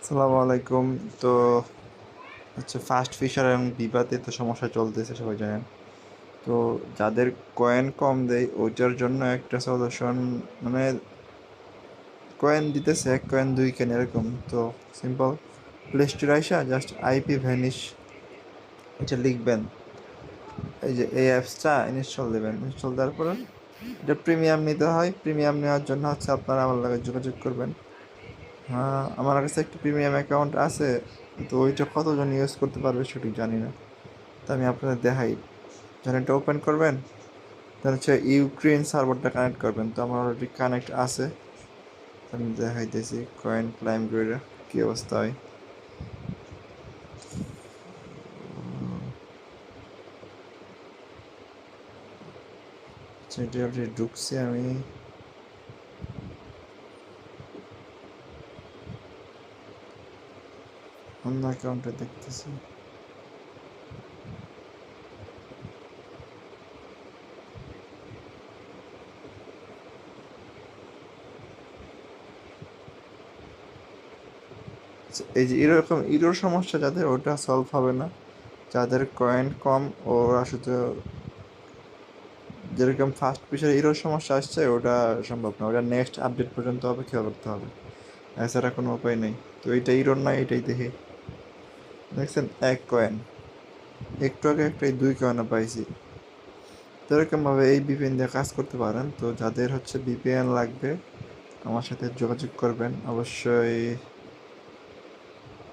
আসসালামু আলাইকুম। তো হচ্ছে ফাস্ট ফিশার এবং বিবাদে তো সমস্যা চলতেছে, সবাই জানেন। তো যাদের কয়েন কম দেয় ওইটার জন্য একটা সলিউশন, মানে কয়েন দিতেছে 1 কয়েন 2 কয়েন এরকম। তো সিম্পল, প্লে স্টোরে আইসা জাস্ট আইপি ভ্যানিশ এটা লিখবেন, এই যে এই অ্যাপসটা ইনস্টল দেবেন। ইনস্টল দেওয়ার পরে এটা প্রিমিয়াম নিতে হয়। প্রিমিয়াম নেওয়ার জন্য হচ্ছে আপনারা আমার লাগে যোগাযোগ করবেন। হ্যাঁ, আমার কাছে একটা প্রিমিয়াম অ্যাকাউন্ট আছে, তো ওইটা কতজন ইউজ করতে পারবে সঠিক জানি না। তো আমি আপনাদের দেখাই। যখন এটা ওপেন করবেন তাহলে হচ্ছে ইউক্রেন সার্ভারটা কানেক্ট করবেন। তো আমার অলরেডি কানেক্ট আছে, আমি দেখাইতেছি কয়েন ক্লাইম করে কী অবস্থা হয়। এটা অলরেডি ঢুকছি আমি। অন্য অ্যাকাউন্টে দেখতেছি। এই যে এরকম ইরোর সমস্যা যাদের, ওটা সলভ হবে না। যাদের কয়েন কম ওরা শুধু, যেরকম ফার্স্ট পিসের ইরোর সমস্যা আসছে ওটা সম্ভব না, ওটা নেক্সট আপডেট পর্যন্ত অপেক্ষা করতে হবে, এছাড়া কোনো উপায় নেই। তো এইটা ইরোর নয়, এটাই দেখি। দেখছেন 1 কয়েন, একটু আগে একটা 2 কয়েনও পাইছি। তো এরকমভাবে এই ভিপিএন দিয়ে কাজ করতে পারেন। তো যাদের হচ্ছে ভিপিএন লাগবে আমার সাথে যোগাযোগ করবেন অবশ্যই।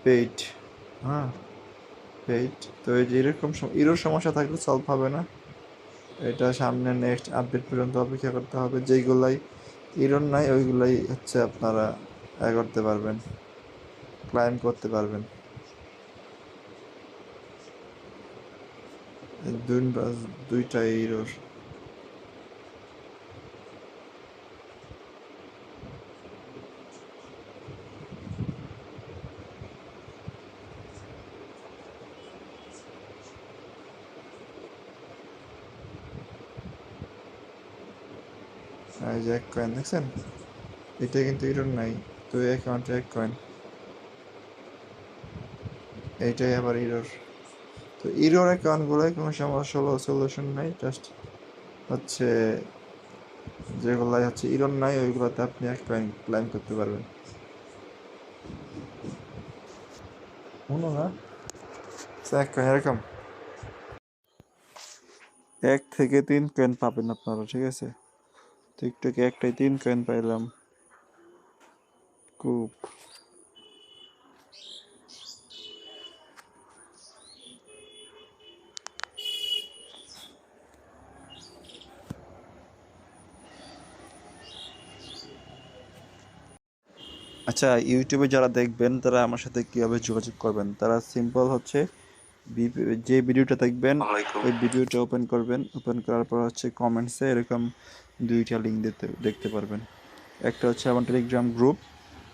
পেইড, হ্যাঁ পেইড। তো এই যে এরকম ইরোর সমস্যা থাকলে সলভ হবে না, এটা সামনে নেক্সট আপডেট পর্যন্ত অপেক্ষা করতে হবে। যেইগুলাই ইরোর নাই ওইগুলাই হচ্ছে আপনারা করতে পারবেন, ক্লাইম করতে পারবেন। দুই দুইটা ইরোর। এই যে 1 কয়েন দেখছেন, এটা কিন্তু ইরোর নাই। তো এই অ্যাকাউন্টে 1 কয়েন, এইটাই আবার ইরোর। তো ইরোর অ্যাকাউন্টগুলোয় কোনো সমস্যা হলো সলিউশন নাই, জাস্ট হচ্ছে যেগুলাই হচ্ছে ইরোর নাই ওইগুলোতে আপনি 1 কয়েন ক্লাইম করতে পারবেন। শুনো না, 1 কয়েন এরকম 1 থেকে 3 কয়েন পাবেন আপনারা, ঠিক আছে। তো একটু একটাই 3 কয়েন পাইলাম, খুব। আচ্ছা, ইউটিউবে যারা দেখবেন তারা আমার সাথে কীভাবে যোগাযোগ করবেন, তারা সিম্পল হচ্ছে যে ভিডিওটা দেখবেন ওই ভিডিওটা ওপেন করবেন। ওপেন করার পর হচ্ছে কমেন্টসে এরকম 2টা লিঙ্ক দেখতে পারবেন। একটা হচ্ছে আমার টেলিগ্রাম গ্রুপ,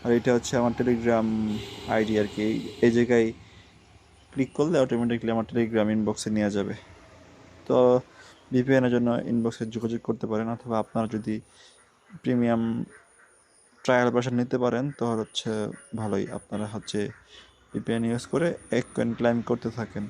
আর এটা হচ্ছে আমার টেলিগ্রাম আইডি আর কি। এই জায়গায় ক্লিক করলে অটোমেটিকলি আমার টেলিগ্রাম ইনবক্সে নিয়ে যাবে। তো ভিপিএনের জন্য ইনবক্সে যোগাযোগ করতে পারেন, অথবা আপনারা যদি প্রিমিয়াম ট্রায়াল ভার্সন নিতে পারেন তাহলে হচ্ছে ভালোই, আপনারা হচ্ছে ভিপিএন ইউজ করে 1 কয়েন ক্লাইম করতে থাকেন।